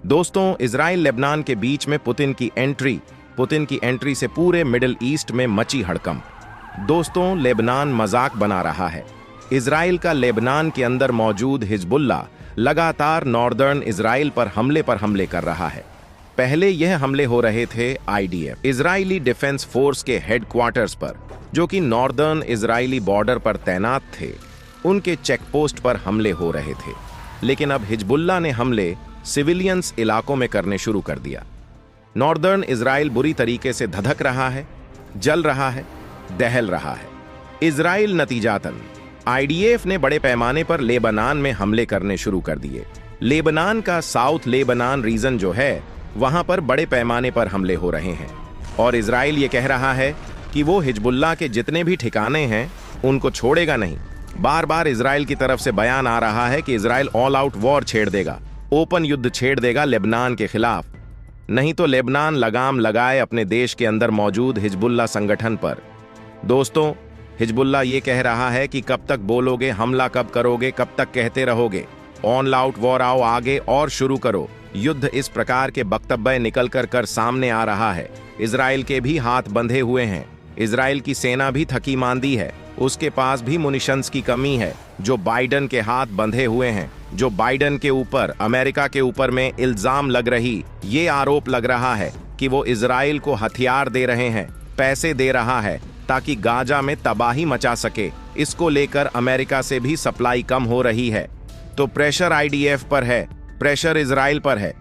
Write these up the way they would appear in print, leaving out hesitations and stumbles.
दोस्तों, Israel Lebanon के बीच में पुतिन की एंट्री से पूरे मिडिल ईस्ट में मची हड़कंप। दोस्तों, लेबनान मजाक बना रहा है। इजराइल का लेबनान के अंदर मौजूद हिजबुल्लाह लगातार नॉर्दर्न इजराइल पर हमले कर रहा है। पहले यह हमले हो रहे थे IDF इजरायली डिफेंस फोर्स के हेडक्वार्टर्स पर, जो कि नॉर्दर्न इजरायली बॉर्डर पर तैनात थे, उनके चेकपोस्ट पर हमले हो रहे थे। लेकिन अब हिजबुल्लाह ने हमले सिविलियंस इलाकों में करने शुरू कर दिया। नॉर्दर्न इजराइल बुरी तरीके से धधक रहा है, जल रहा है, दहल रहा है। इजराइल नतीजातन IDF ने बड़े पैमाने पर लेबनान में हमले करने शुरू कर दिए। लेबनान का साउथ लेबनान रीजन जो है, वहां पर बड़े पैमाने पर हमले हो रहे हैं और इजराइल ये कह रहा है कि वो हिजबुल्लाह के जितने भी ठिकाने हैं उनको छोड़ेगा नहीं। बार बार इजराइल की तरफ से बयान आ रहा है कि इजराइल ऑल आउट वॉर छेड़ देगा, ओपन युद्ध छेड़ देगा लेबनान के खिलाफ, नहीं तो लेबनान लगाम लगाए अपने देश के अंदर मौजूद हिजबुल्लाह संगठन पर। दोस्तों, हिजबुल्लाह ये कह रहा है कि कब तक बोलोगे, हमला कब करोगे, कब तक कहते रहोगे, ऑन आउट वॉर आओ आगे और शुरू करो युद्ध। इस प्रकार के वक्तव्य निकल कर सामने आ रहा है। इजराइल के भी हाथ बंधे हुए हैं, इजराइल की सेना भी थकी मांदी है, उसके पास भी मुनिशंस की कमी है। जो बाइडन के हाथ बंधे हुए हैं, जो बाइडन के ऊपर, अमेरिका के ऊपर में इल्जाम लग रही, ये आरोप लग रहा है कि वो इजराइल को हथियार दे रहे हैं, पैसे दे रहा है ताकि गाजा में तबाही मचा सके। इसको लेकर अमेरिका से भी सप्लाई कम हो रही है। तो प्रेशर IDF पर है, प्रेशर इजराइल पर है।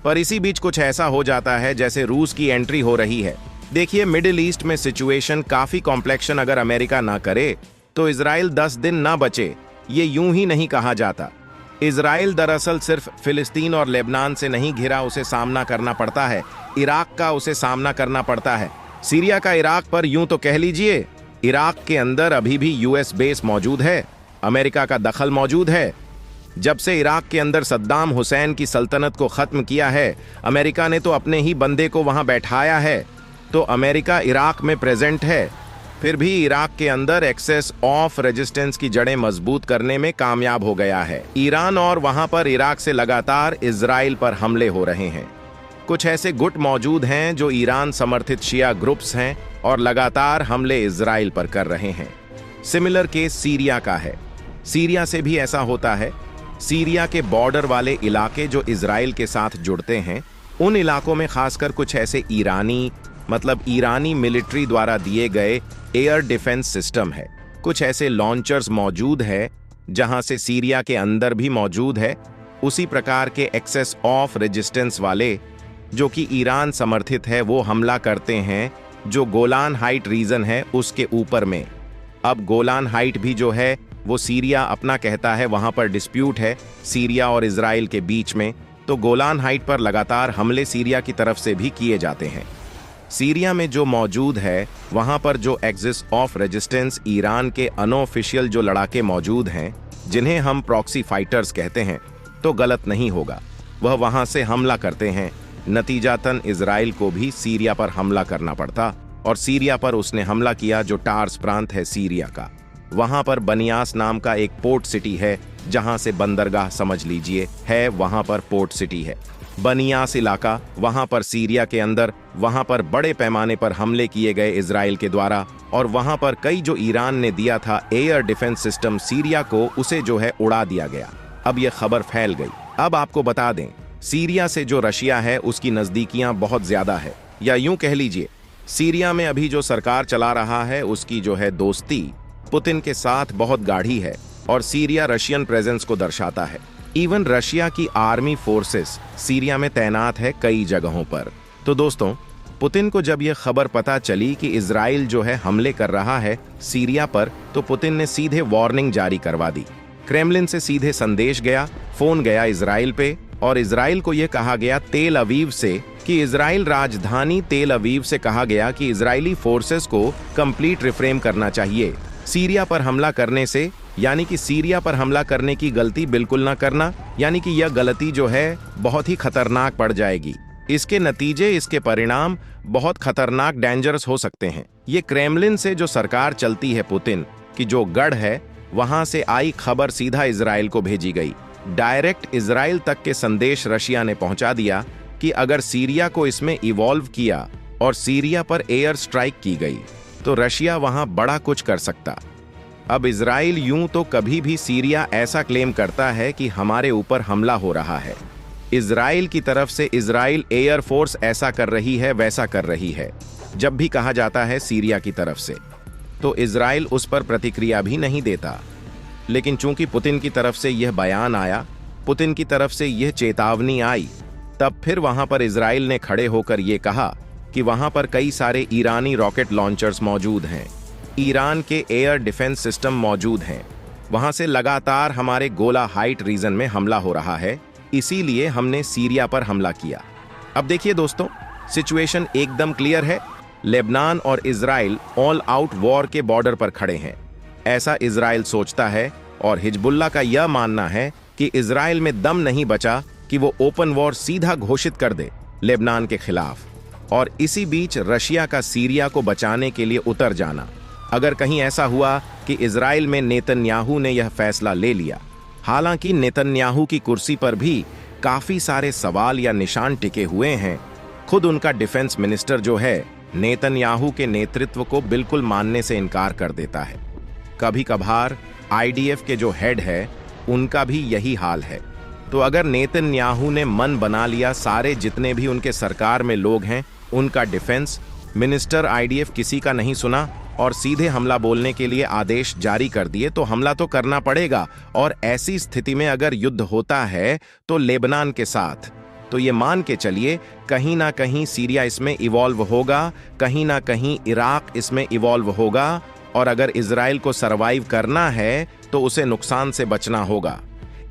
पर इसी बीच कुछ ऐसा हो जाता है जैसे रूस की एंट्री हो रही है। देखिए, मिडिल ईस्ट में सिचुएशन काफी कॉम्प्लेक्शन अगर अमेरिका ना करे तो इजराइल 10 दिन ना बचे, ये यूं ही नहीं कहा जाता। इजराइल दरअसल सिर्फ फिलिस्तीन और लेबनान से नहीं घिरा, उसे सामना करना पड़ता है, इराक का उसे सामना करना पड़ता है, सीरिया का इराक पर, यूं तो कह लीजिए इराक के अंदर अभी भी US बेस मौजूद है, अमेरिका का दखल मौजूद है। जब से इराक के अंदर सद्दाम हुसैन की सल्तनत को खत्म किया है, अमेरिका ने तो अपने ही बंदे को वहां बैठाया है। तो अमेरिका इराक में प्रेजेंट है, फिर भी इराक के अंदर एक्सेस ऑफ रेजिस्टेंस की जड़ें मजबूत करने में कामयाब हो गया है। ईरान और वहां पर इराक से लगातार इजराइल पर हमले हो रहे हैं। कुछ ऐसे गुट मौजूद हैं जो ईरान समर्थित शिया ग्रुप्स हैं और लगातार हमले इजराइल पर कर रहे हैं। सिमिलर केस सीरिया का है। सीरिया से भी ऐसा होता है। सीरिया के बॉर्डर वाले इलाके जो इजराइल के साथ जुड़ते हैं, उन इलाकों में खासकर कुछ ऐसे ईरानी मिलिट्री द्वारा दिए गए एयर डिफेंस सिस्टम है। कुछ ऐसे लॉन्चर्स मौजूद है जहां से सीरिया के अंदर भी मौजूद है उसी प्रकार के एक्सेस ऑफ रेजिस्टेंस वाले, जो कि ईरान समर्थित है, वो हमला करते हैं जो गोलान हाइट रीजन है उसके ऊपर में। अब गोलान हाइट भी जो है वो सीरिया अपना कहता है, वहां पर डिस्प्यूट है सीरिया और इजराइल के बीच में। तो गोलान हाइट पर लगातार हमले सीरिया की तरफ से भी किए जाते हैं। सीरिया में जो मौजूद है वहां पर जो एक्सिस ऑफ रेजिस्टेंस ईरान के अनऑफिशियल जो लड़ाके मौजूद हैं, जिन्हें हम प्रॉक्सी फाइटर्स कहते हैं, तो गलत नहीं होगा, वह वहां से हमला करते हैं। नतीजातन इजराइल को भी सीरिया पर हमला करना पड़ता और सीरिया पर उसने हमला किया जो टार्स प्रांत है सीरिया का। वहां पर बनियास नाम का एक पोर्ट सिटी है, जहां से बंदरगाह समझ लीजिए है, वहां पर पोर्ट सिटी है बनियास इलाका। वहां पर सीरिया के अंदर, वहां पर बड़े पैमाने पर हमले किए गए इजराइल के द्वारा, और वहां पर कई जो ईरान ने दिया था एयर डिफेंस सिस्टम सीरिया को, उसे जो है उड़ा दिया गया। अब यह खबर फैल गई। अब आपको बता दें, सीरिया से जो रशिया है उसकी नजदीकियां बहुत ज्यादा है, या यूं कह लीजिए सीरिया में अभी जो सरकार चला रहा है उसकी जो है दोस्ती पुतिन के साथ बहुत गाढ़ी है और सीरिया रशियन प्रेजेंस को दर्शाता है। इवन रशिया की आर्मी फोर्सेस सीरिया में तैनात है कई जगहों पर। तो दोस्तों, पुतिन को जब यह खबर पता चली कि इजराइल जो है हमले कर रहा है सीरिया पर, तो पुतिन ने सीधे वार्निंग जारी करवा दी। क्रेमलिन से सीधे संदेश गया, फोन गया इजराइल पे, और इजराइल को यह कहा गया तेल अवीव से कि इजराइल राजधानी तेल अवीव से कहा गया कि इजरायली फोर्सेस को कंप्लीट रिफ्रेम करना चाहिए सीरिया पर हमला करने से, यानी कि सीरिया पर हमला करने की गलती बिल्कुल ना करना, यानी कि यह गलती जो है बहुत ही खतरनाक पड़ जाएगी। इसके नतीजे, इसके परिणाम बहुत खतरनाक, डेंजरस हो सकते हैं। ये क्रेमलिन से जो सरकार चलती है पुतिन की जो गढ़ है, वहां से आई खबर सीधा इजराइल को भेजी गई। डायरेक्ट इजराइल तक के संदेश रशिया ने पहुंचा दिया कि अगर सीरिया को इसमें इवॉल्व किया और सीरिया पर एयर स्ट्राइक की गई तो रशिया वहां बड़ा कुछ कर सकता। अब इजराइल यूं तो कभी भी सीरिया ऐसा क्लेम करता है कि हमारे ऊपर हमला हो रहा है। इजराइल की तरफ से इजराइल एयर फोर्स ऐसा कर रही है वैसा कर रही है। जब भी कहा जाता है सीरिया की तरफ से तो इजराइल उस पर प्रतिक्रिया भी नहीं देता। लेकिन चूंकि पुतिन की तरफ से यह बयान आया, पुतिन की तरफ से यह चेतावनी आई, तब फिर वहां पर इजराइल ने खड़े होकर यह कहा कि वहां पर कई सारे ईरानी रॉकेट लॉन्चर्स मौजूद हैं, ईरान के एयर डिफेंस सिस्टम मौजूद हैं, वहां से लगातार हमारे गोला हाइट रीजन में हमला हो रहा है, इसीलिए हमने सीरिया पर हमला किया। अब देखिए दोस्तों, सिचुएशन एकदम क्लियर है। लेबनान और इजराइल ऑल आउट वॉर के बॉर्डर पर खड़े हैं, ऐसा इजराइल सोचता है, और हिजबुल्लाह का यह मानना है कि इजराइल में दम नहीं बचा कि वो ओपन वॉर सीधा घोषित कर दे लेबनान के खिलाफ। और इसी बीच रशिया का सीरिया को बचाने के लिए उतर जाना। अगर कहीं ऐसा हुआ कि इजराइल में नेतन्याहू ने यह फैसला ले लिया, हालांकि नेतन्याहू की कुर्सी पर भी काफी सारे सवाल या निशान टिके हुए हैं। खुद उनका डिफेंस मिनिस्टर जो है नेतन्याहू के नेतृत्व को बिल्कुल मानने से इनकार कर देता है। कभी कभार आईडीएफ के जो हेड है उनका भी यही हाल है। तो अगर नेतन्याहू ने मन बना लिया सारे जितने भी उनके सरकार में लोग हैं उनका डिफेंस मिनिस्टर आईडीएफ किसी का नहीं सुना और सीधे हमला बोलने के लिए आदेश जारी कर दिए, तो हमला तो करना पड़ेगा। और ऐसी स्थिति में अगर युद्ध होता है तो लेबनान के साथ, तो ये मान के चलिए कहीं ना कहीं सीरिया इसमें इवॉल्व होगा, कहीं ना कहीं इराक इसमें इवॉल्व होगा। और अगर इजराइल को सरवाइव करना है तो उसे नुकसान से बचना होगा,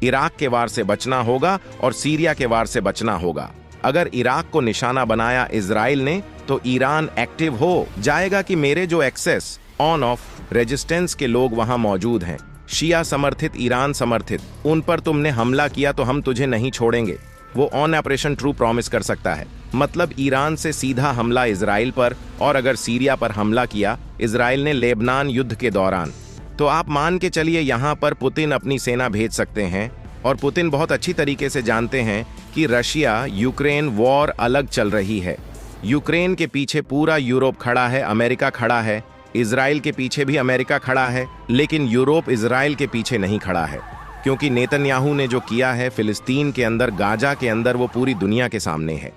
इराक के वार से बचना होगा और सीरिया के वार से बचना होगा। अगर इराक को निशाना बनाया इजराइल ने तो ईरान एक्टिव हो जाएगा कि मेरे जो एक्सेस ऑन ऑफ रेजिस्टेंस के लोग वहां मौजूद हैं, शिया समर्थित, ईरान समर्थित, उन पर तुमने हमला किया तो हम तुझे नहीं छोड़ेंगे, वो ऑन ऑपरेशन ट्रू प्रॉमिस कर सकता है। मतलब ईरान से सीधा हमला इजराइल पर, और अगर सीरिया पर हमला किया इजराइल ने लेबनान युद्ध के दौरान, तो आप मान के चलिए यहां पर पुतिन अपनी सेना भेज सकते हैं। और पुतिन बहुत अच्छी तरीके से जानते हैं कि रशिया यूक्रेन वॉर अलग चल रही है। यूक्रेन के पीछे पूरा यूरोप खड़ा है, अमेरिका खड़ा है, इजराइल के पीछे भी अमेरिका खड़ा है, लेकिन यूरोप इजराइल के पीछे नहीं खड़ा है, क्योंकि नेतन्याहू ने जो किया है फिलिस्तीन के अंदर, गाजा के अंदर, वो पूरी दुनिया के सामने है।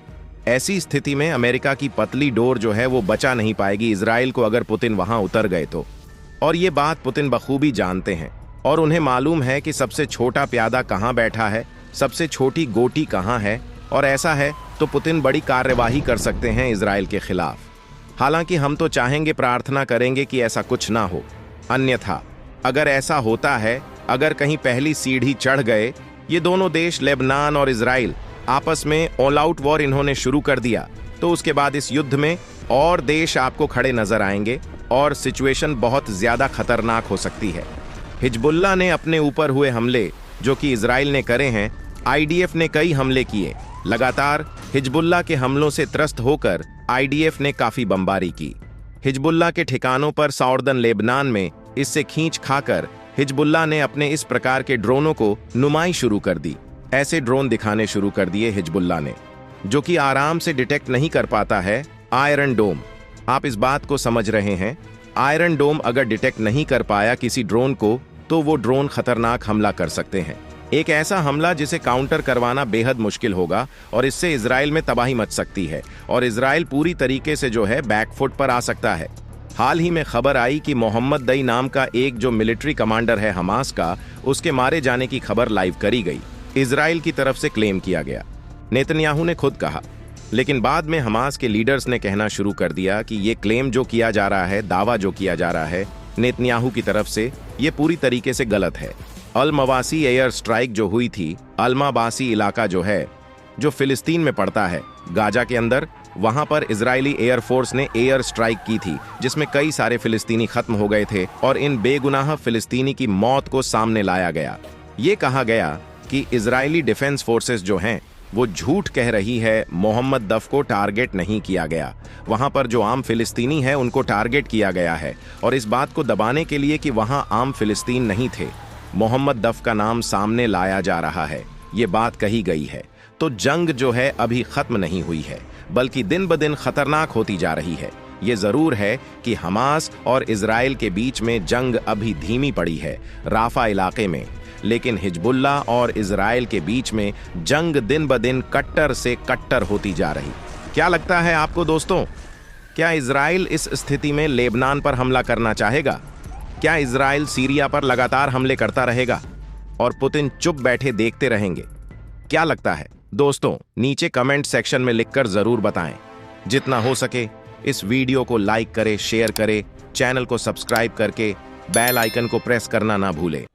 ऐसी स्थिति में अमेरिका की पतली डोर जो है वो बचा नहीं पाएगी इजराइल को अगर पुतिन वहां उतर गए तो। और ये बात पुतिन बखूबी जानते हैं और उन्हें मालूम है कि सबसे छोटा प्यादा कहां बैठा है, सबसे छोटी गोटी कहां है। और ऐसा है तो पुतिन बड़ी कार्यवाही कर सकते हैं इजराइल के खिलाफ। हालांकि हम तो चाहेंगे, प्रार्थना करेंगे कि ऐसा कुछ ना हो। अन्यथा अगर ऐसा होता है, अगर कहीं पहली सीढ़ी चढ़ गए ये दोनों देश, लेबनान और इजराइल, आपस में ऑल आउट वॉर इन्होंने शुरू कर दिया, तो उसके बाद इस युद्ध में और देश आपको खड़े नजर आएंगे और सिचुएशन बहुत ज्यादा खतरनाक हो सकती है। हिजबुल्लाह ने अपने ऊपर हुए हमले जो कि इजराइल ने करे हैं, आईडीएफ ने कई हमले किए। लगातार हिजबुल्लाह के हमलों से त्रस्त होकर आईडीएफ ने काफी बमबारी की। हिजबुल्लाह के ठिकानों पर साउदर्न लेबनान में इससे खींच खाकर हिजबुल्लाह ने अपने इस प्रकार के ड्रोनों को नुमाई शुरू कर दी। ऐसे ड्रोन दिखाने शुरू कर दिए हिजबुल्लाह ने जो कि आराम से डिटेक्ट नहीं कर पाता है आयरन डोम। आप इस बात को समझ रहे हैं, आयरन डोम अगर डिटेक्ट नहीं कर पाया किसी ड्रोन को तो वो ड्रोन खतरनाक हमला कर सकते हैं। एक ऐसा हमला जिसे काउंटर करवाना बेहद मुश्किल होगा और इससे इजराइल में तबाही मच सकती है और इजराइल पूरी तरीके से जो है बैकफुट पर आ सकता है। हाल ही में खबर आई कि मोहम्मद दई नाम का एक जो मिलिट्री कमांडर है हमास का, उसके मारे जाने की खबर लाइव करी गई, इजराइल की तरफ से क्लेम किया गया। नेतन्याहू ने खुद कहा, लेकिन बाद में हमास के लीडर्स ने कहना शुरू कर दिया कि ये क्लेम जो किया जा रहा है, दावा जो किया जा रहा है नेतन्याहू की तरफ से, ये पूरी तरीके से गलत है। अल मवासी एयर स्ट्राइक जो हुई थी, अल्माबासी इलाका जो है जो फिलिस्तीन में पड़ता है गाजा के अंदर, वहां पर इजरायली एयरफोर्स ने एयर स्ट्राइक की थी जिसमें कई सारे फिलिस्तीनी खत्म हो गए थे और इन बेगुनाह फिलिस्तीनी की मौत को सामने लाया गया। ये कहा गया कि इजरायली डिफेंस फोर्सेस जो हैं वो झूठ कह रही है, मोहम्मद दफ को टारगेट नहीं किया गया, वहां पर जो आम फिलिस्तीनी है उनको टारगेट किया गया है और इस बात को दबाने के लिए कि वहां आम फिलिस्तीन नहीं थे। मोहम्मद दफ का नाम सामने लाया जा रहा है, ये बात कही गई है। तो जंग जो है अभी खत्म नहीं हुई है, बल्कि दिन ब दिन खतरनाक होती जा रही है। ये जरूर है कि हमास और इजराइल के बीच में जंग अभी धीमी पड़ी है राफा इलाके में, लेकिन हिजबुल्ला और इजराइल के बीच में जंग दिन ब दिन कट्टर से कट्टर होती जा रही। क्या लगता है आपको दोस्तों? क्या इजराइल इस स्थिति में लेबनान पर हमला करना चाहेगा? क्या इजराइल सीरिया पर लगातार हमले करता रहेगा और पुतिन चुप बैठे देखते रहेंगे? क्या लगता है दोस्तों? नीचे कमेंट सेक्शन में लिखकर जरूर बताएं। जितना हो सके इस वीडियो को लाइक करें, शेयर करें, चैनल को सब्सक्राइब करके बेल आइकन को प्रेस करना ना भूलें।